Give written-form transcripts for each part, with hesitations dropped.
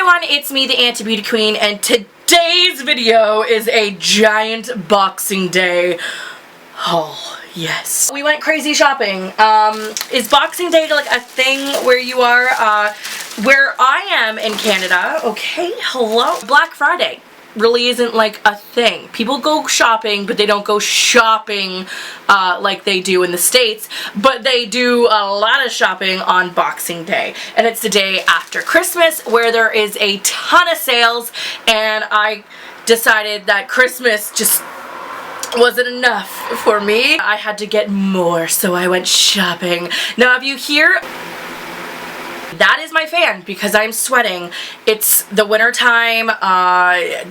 everyone, it's me, the Auntie Beauty Queen, and today's video is a giant Boxing Day. Oh, yes. We went crazy shopping. Is Boxing Day like a thing where you are? Where I am in Canada, okay, hello. Black Friday really isn't like a thing. People go shopping, but they don't go shopping like they do in the States, but they do a lot of shopping on Boxing Day, and it's the day after Christmas where there is a ton of sales, and I decided that Christmas just wasn't enough for me. I had to get more, so I went shopping. Now if you hear, that is my fan because I'm sweating. It's the winter time,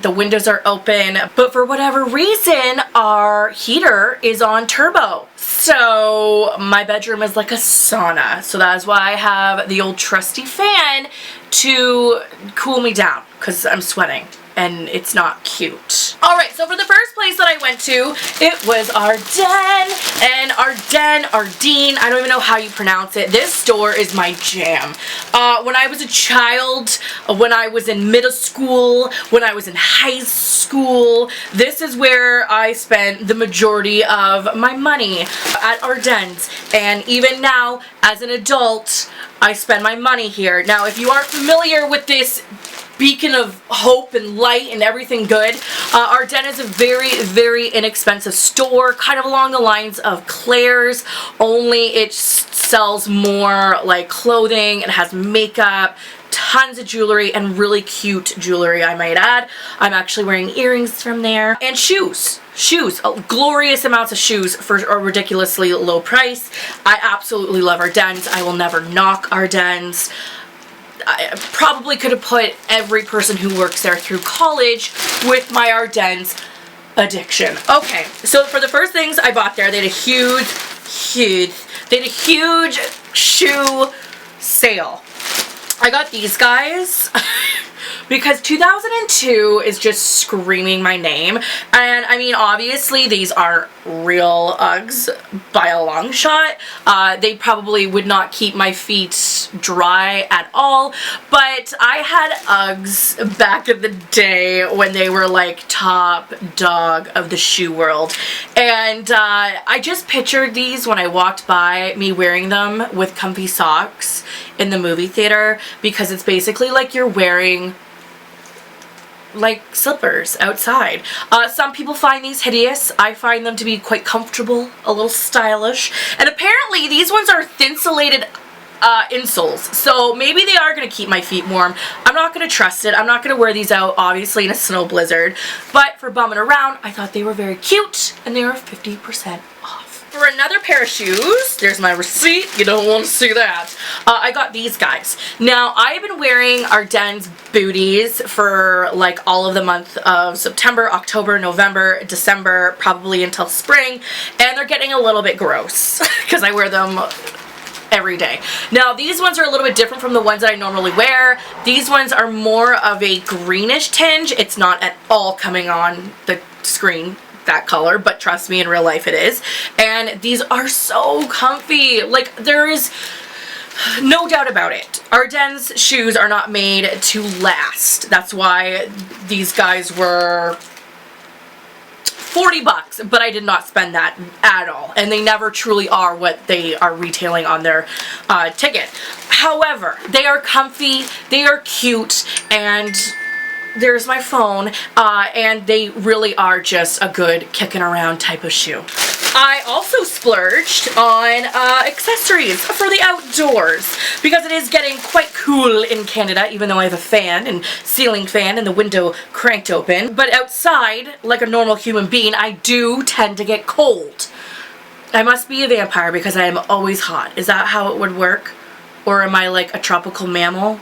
the windows are open, but for whatever reason, our heater is on turbo. So my bedroom is like a sauna. So that's why I have the old trusty fan to cool me down because I'm sweating and it's not cute. Alright, so for the first place that I went to, it was Ardennes. And Ardene, I don't even know how you pronounce it. This store is my jam. When I was a child, when I was in middle school, when I was in high school, this is where I spent the majority of my money, at Ardennes. And even now, as an adult, I spend my money here. Now, if you aren't familiar with this beacon of hope and light and everything good, Ardennes is a very, very inexpensive store, kind of along the lines of Claire's, only it sells more like clothing, it has makeup, tons of jewelry, and really cute jewelry, I might add. I'm actually wearing earrings from there. And shoes, glorious amounts of shoes for a ridiculously low price. I absolutely love Ardennes. I will never knock Ardennes. I probably could have put every person who works there through college with my Ardennes addiction. Okay, so for the first things I bought there, they had a huge shoe sale. I got these guys because 2002 is just screaming my name. And I mean, obviously these aren't real Uggs by a long shot. They probably would not keep my feet dry at all, but I had Uggs back in the day when they were like top dog of the shoe world. And I just pictured these when I walked by, me wearing them with comfy socks in the movie theater, because it's basically like you're wearing like slippers outside. Some people find these hideous. I find them to be quite comfortable, a little stylish, and apparently these ones are thin-insulated insoles, so maybe they are going to keep my feet warm. I'm not going to trust it. I'm not going to wear these out, obviously, in a snow blizzard, but for bumming around, I thought they were very cute, and they were 50% off. For another pair of shoes, there's my receipt, you don't want to see that, I got these guys. Now, I've been wearing Ardennes booties for like all of the month of September, October, November, December, probably until spring, and they're getting a little bit gross because I wear them every day. Now, these ones are a little bit different from the ones that I normally wear. These ones are more of a greenish tinge. It's not at all coming on the screen, that color, but trust me, in real life it is. And these are so comfy. Like, there is no doubt about it. Ardennes shoes are not made to last. That's why these guys were $40, but I did not spend that at all, and they never truly are what they are retailing on their ticket. However, they are comfy, they are cute, and there's my phone, and they really are just a good kicking around type of shoe. I also splurged on accessories for the outdoors because it is getting quite cool in Canada, even though I have a fan and ceiling fan and the window cranked open. But outside, like a normal human being, I do tend to get cold. I must be a vampire because I am always hot. Is that how it would work? Or am I like a tropical mammal?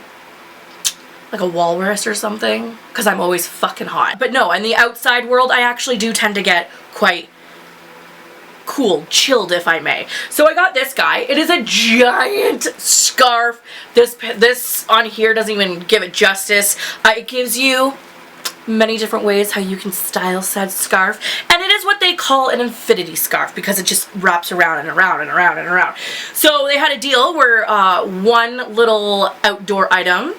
Like a walrus or something? Because I'm always fucking hot. But no, in the outside world, I actually do tend to get quite cool, chilled if I may. So I got this guy. It is a giant scarf. This on here doesn't even give it justice. It gives you many different ways how you can style said scarf, and it is what they call an infinity scarf because it just wraps around and around and around and around. So they had a deal where one little outdoor item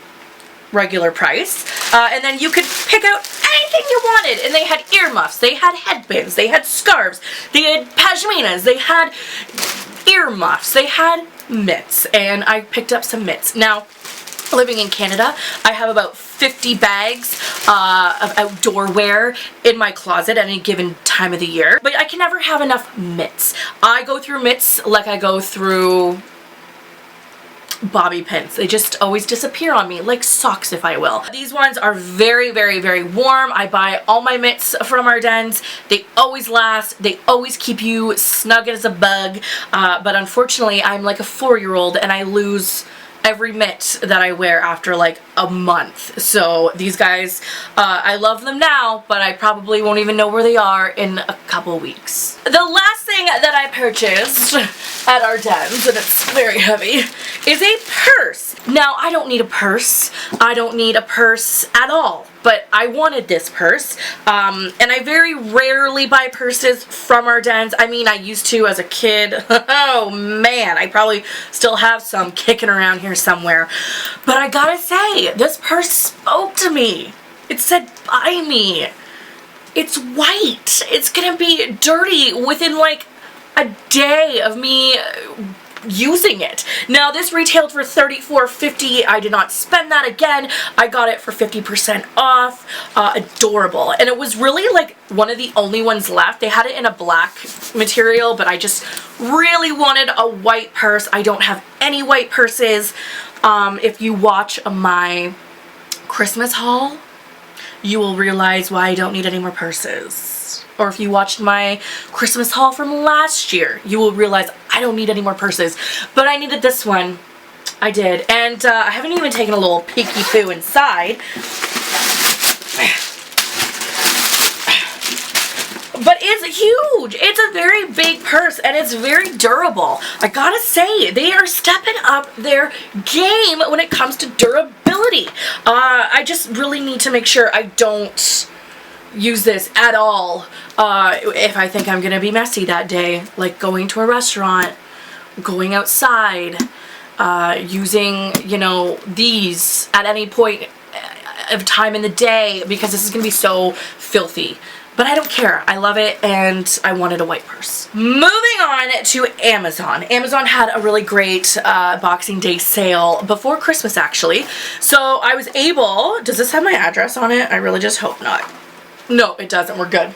regular price. And then you could pick out anything you wanted. And they had earmuffs, they had headbands, they had scarves, they had pashminas, they had earmuffs, they had mitts. And I picked up some mitts. Now, living in Canada, I have about 50 bags of outdoor wear in my closet at any given time of the year. But I can never have enough mitts. I go through mitts like I go through bobby pins. They just always disappear on me, like socks if I will. These ones are very, very, very warm. I buy all my mitts from Ardennes. They always last. They always keep you snug as a bug. But unfortunately, I'm like a 4-year-old and I lose every mitt that I wear after like a month. So these guys, I love them now, but I probably won't even know where they are in a couple weeks. The last thing that I purchased at Ardennes, and it's very heavy, is a purse. Now, I don't need a purse. I don't need a purse at all. But I wanted this purse, and I very rarely buy purses from Ardennes. I mean, I used to as a kid. Oh man, I probably still have some kicking around here somewhere. But I gotta say, this purse spoke to me. It said, buy me. It's white. It's gonna be dirty within like a day of me using it. Now this retailed for $34.50. I did not spend that again. I got it for 50% off. Adorable. And it was really like one of the only ones left. They had it in a black material, but I just really wanted a white purse. I don't have any white purses. If you watch my Christmas haul, you will realize why I don't need any more purses. Or if you watched my Christmas haul from last year, you will realize I don't need any more purses. But I needed this one. I did. And I haven't even taken a little peeky poo inside. But it's huge. It's a very big purse and it's very durable. I gotta say, they are stepping up their game when it comes to durability. I just really need to make sure I don't use this at all if I think I'm gonna be messy that day, like going to a restaurant, going outside, using, you know, these at any point of time in the day, because this is gonna be so filthy. But I don't care. I love it and I wanted a white purse. Moving on to Amazon. Amazon had a really great Boxing Day sale before Christmas actually. So I was able, does this have my address on it? I really just hope not. No, it doesn't. We're good.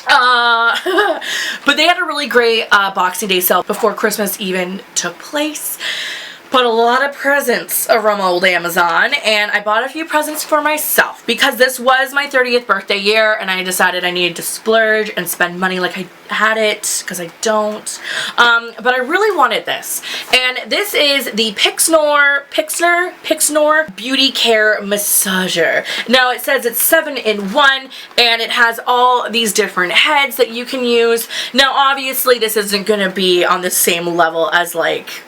But they had a really great Boxing Day sale before Christmas even took place. Put a lot of presents from old Amazon, and I bought a few presents for myself because this was my 30th birthday year and I decided I needed to splurge and spend money like I had it, because I don't. But I really wanted this, and this is the Pixnor Beauty Care Massager. Now it says it's 7-in-1 and it has all these different heads that you can use. Now obviously this isn't going to be on the same level as like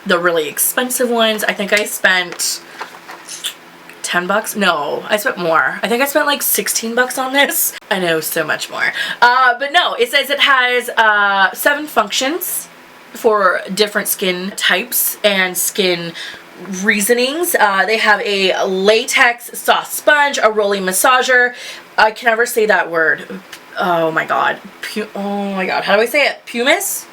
the really expensive ones. I think I spent $10. No, I spent more. I think I spent like $16 on this. I know, so much more. But no, it says it has 7 functions for different skin types and skin reasonings. They have a latex soft sponge, a rolling massager. I can never say that word. Oh my god. Oh my god. How do I say it? Pumice?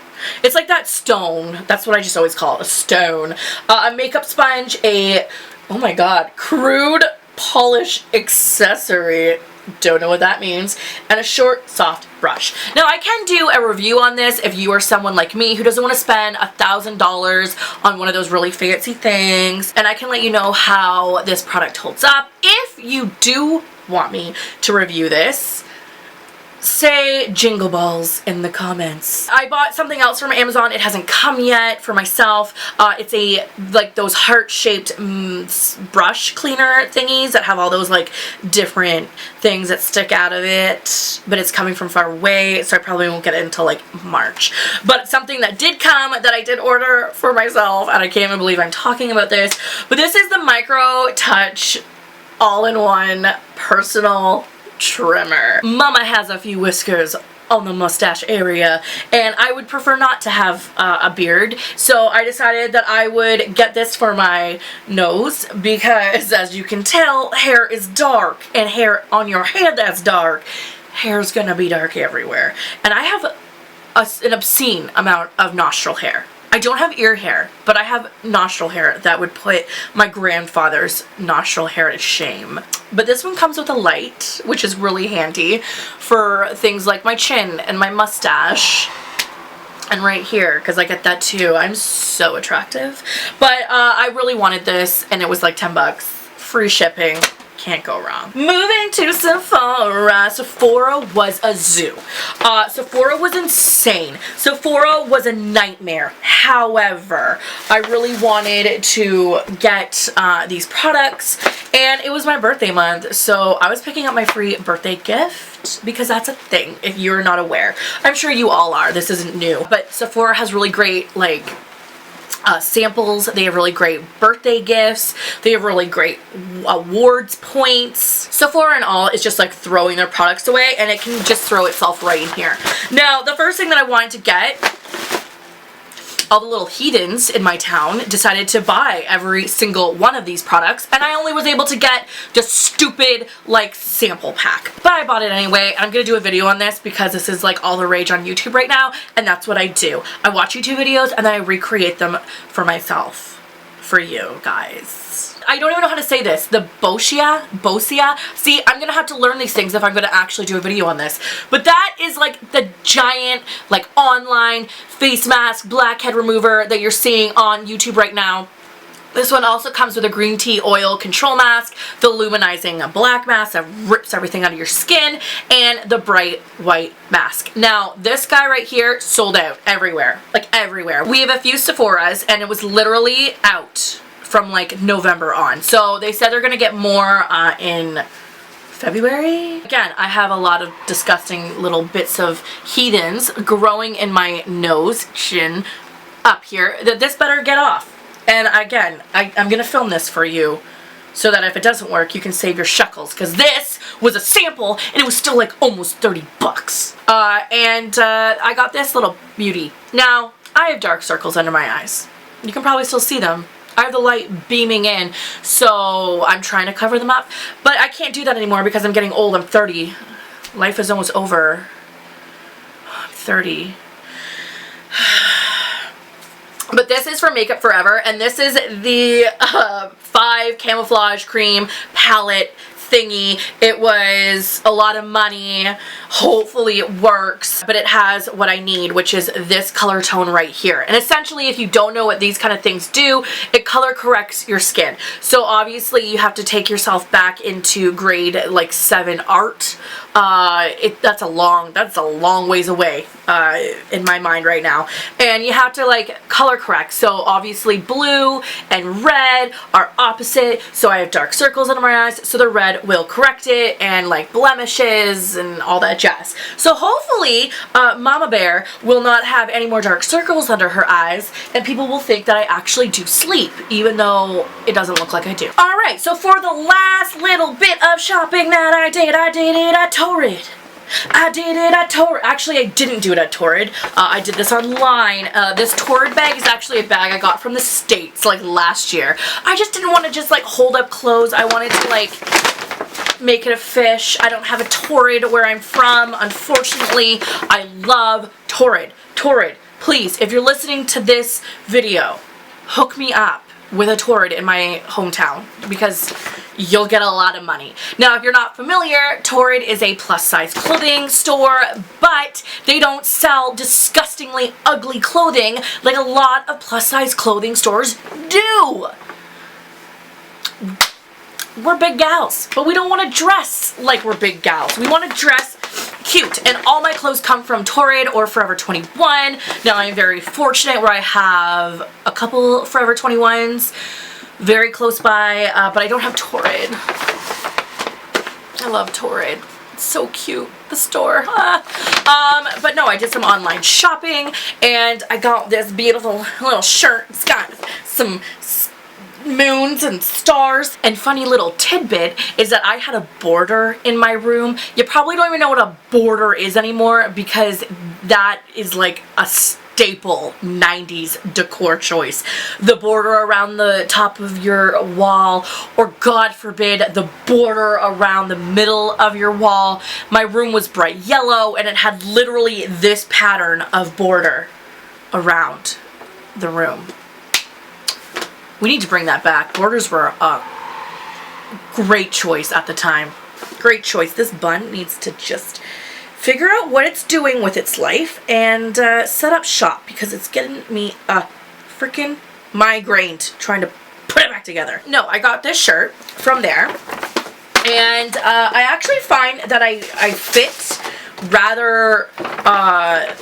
It's like that stone. That's what I just always call it, a stone. A makeup sponge, a, oh my god, crude polish accessory. Don't know what that means. And a short, soft brush. Now, I can do a review on this if you are someone like me who doesn't want to spend $1,000 on one of those really fancy things. And I can let you know how this product holds up. If you do want me to review this, say jingle balls in the comments. I bought something else from Amazon. It hasn't come yet for myself. It's a, like those heart-shaped brush cleaner thingies that have all those like different things that stick out of it, but it's coming from far away, so I probably won't get it until like March. But something that did come that I did order for myself, and I can't even believe I'm talking about this, but this is the Micro Touch all-in-one personal trimmer. Mama has a few whiskers on the mustache area, and I would prefer not to have a beard, so I decided that I would get this for my nose, because as you can tell, hair is dark, and hair on your head that's dark, hair's gonna be dark everywhere. And I have an obscene amount of nostril hair. I don't have ear hair, but I have nostril hair that would put my grandfather's nostril hair to shame. But this one comes with a light, which is really handy for things like my chin and my mustache. And right here, because I get that too. I'm so attractive. But I really wanted this, and it was like 10 bucks. Free shipping. Can't go wrong. Moving to Sephora. Sephora was a zoo. Sephora was insane. Sephora was a nightmare. However, I really wanted to get these products, and it was my birthday month, so I was picking up my free birthday gift, because that's a thing if you're not aware. I'm sure you all are. This isn't new. But Sephora has really great, like, samples. They have really great birthday gifts. They have really great awards points. Sephora and all is just like throwing their products away, and it can just throw itself right in here. Now, the first thing that I wanted to get, all the little heathens in my town decided to buy every single one of these products, and I only was able to get the stupid, like, sample pack. But I bought it anyway. I'm gonna do a video on this because this is like all the rage on YouTube right now, and that's what I do. I watch YouTube videos and then I recreate them for myself, for you guys. I don't even know how to say this. The Boscia. See, I'm gonna have to learn these things if I'm gonna actually do a video on this. But that is like the giant, like, online face mask, blackhead remover that you're seeing on YouTube right now. This one also comes with a green tea oil control mask, the luminizing black mask that rips everything out of your skin, and the bright white mask. Now, this guy right here sold out everywhere, like everywhere. We have a few Sephoras, and it was literally out from like November on. So they said they're gonna get more in February. Again, I have a lot of disgusting little bits of heathens growing in my nose, chin, up here, that this better get off. And again, I'm gonna film this for you so that if it doesn't work, you can save your shekels, because this was a sample and it was still like almost 30 bucks. I got this little beauty. Now, I have dark circles under my eyes. You can probably still see them. I have the light beaming in, so I'm trying to cover them up. But I can't do that anymore because I'm getting old. I'm 30. Life is almost over. I'm 30. But this is for Makeup Forever, and this is the 5 Camouflage Cream palette thingy. It was a lot of money. Hopefully it works, but it has what I need, which is this color tone right here. And essentially, if you don't know what these kind of things do, it color corrects your skin. So obviously you have to take yourself back into grade like 7 art. That's a long ways away in my mind right now. And you have to like color correct. So obviously blue and red are opposite. So I have dark circles under my eyes, so the red will correct it, and like blemishes and all that jazz. So hopefully Mama Bear will not have any more dark circles under her eyes, and people will think that I actually do sleep, even though it doesn't look like I do. Alright, so for the last little bit of shopping that I did it at Torrid. Actually, I didn't do it at Torrid. I did this online. This Torrid bag is actually a bag I got from the States, like, last year. I just didn't want to just, like, hold up clothes. I wanted to, like, make it a fish. I don't have a Torrid where I'm from, unfortunately. I love Torrid. Torrid, please, if you're listening to this video, hook me up with a Torrid in my hometown, because you'll get a lot of money. Now, if you're not familiar, Torrid is a plus-size clothing store, but they don't sell disgustingly ugly clothing like a lot of plus-size clothing stores do. We're big gals, but we don't want to dress like we're big gals. We want to dress cute, and all my clothes come from Torrid or Forever 21. Now, I'm very fortunate where I have a couple Forever 21s very close by, but I don't have Torrid. I love Torrid. It's so cute, the store. But no, I did some online shopping, and I got this beautiful little shirt. It's got some moons and stars. And funny little tidbit is that I had a border in my room. You probably don't even know what a border is anymore, because that is like a staple 90s decor choice. The border around the top of your wall, or God forbid, the border around the middle of your wall. My room was bright yellow and it had literally this pattern of border around the room. We need to bring that back. Borders were a great choice at the time. Great choice. This bun needs to just figure out what it's doing with its life and set up shop, because it's getting me a freaking migraine trying to put it back together. No, I got this shirt from there, and I actually find that I fit rather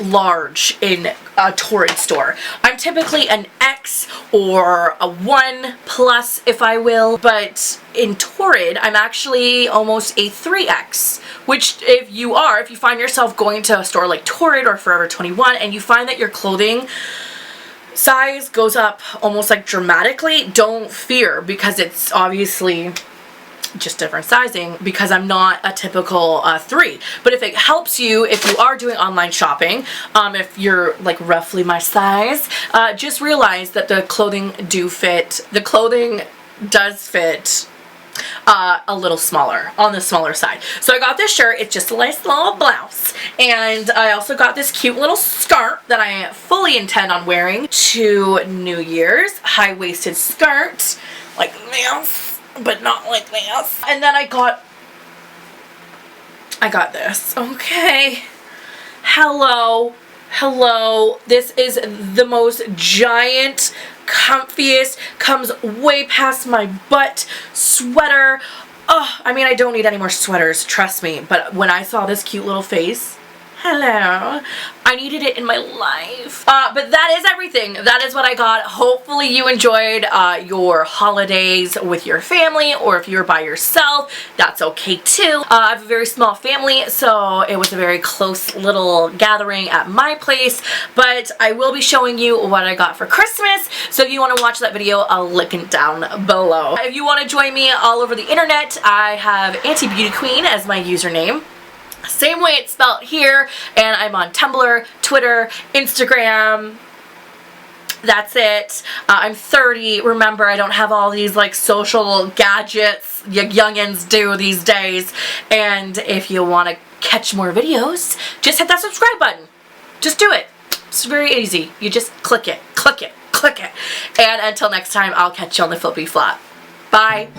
large in a Torrid store. I'm typically an X or a 1+, if I will, but in Torrid I'm actually almost a 3X, which if you find yourself going to a store like Torrid or Forever 21 and you find that your clothing size goes up almost like dramatically, don't fear, because it's obviously just different sizing, because I'm not a typical 3. But if it helps you, if you are doing online shopping, if you're like roughly my size, just realize that the clothing does fit a little smaller, on the smaller side. So I got this shirt. It's just a nice little blouse, and I also got this cute little skirt that I fully intend on wearing to New Year's. High-waisted skirt like this, but not like this. And then I got this. Okay. Hello. This is the most giant, comfiest, comes way past my butt sweater. Oh, I mean, I don't need any more sweaters, trust me. But when I saw this cute little face, hello, I needed it in my life. But that is everything. That is what I got. Hopefully you enjoyed your holidays with your family, or if you're by yourself, that's okay too. I have a very small family, so it was a very close little gathering at my place, but I will be showing you what I got for Christmas, so if you want to watch that video, I'll link it down below. If you want to join me all over the internet, I have Auntie Beauty Queen as my username. Same way it's spelled here, and I'm on Tumblr, Twitter, Instagram. That's it. I'm 30. Remember, I don't have all these like social gadgets you youngins do these days. And if you want to catch more videos, just hit that subscribe button. Just do it. It's very easy. You just click it, click it, click it. And until next time, I'll catch you on the flippy flop. Bye.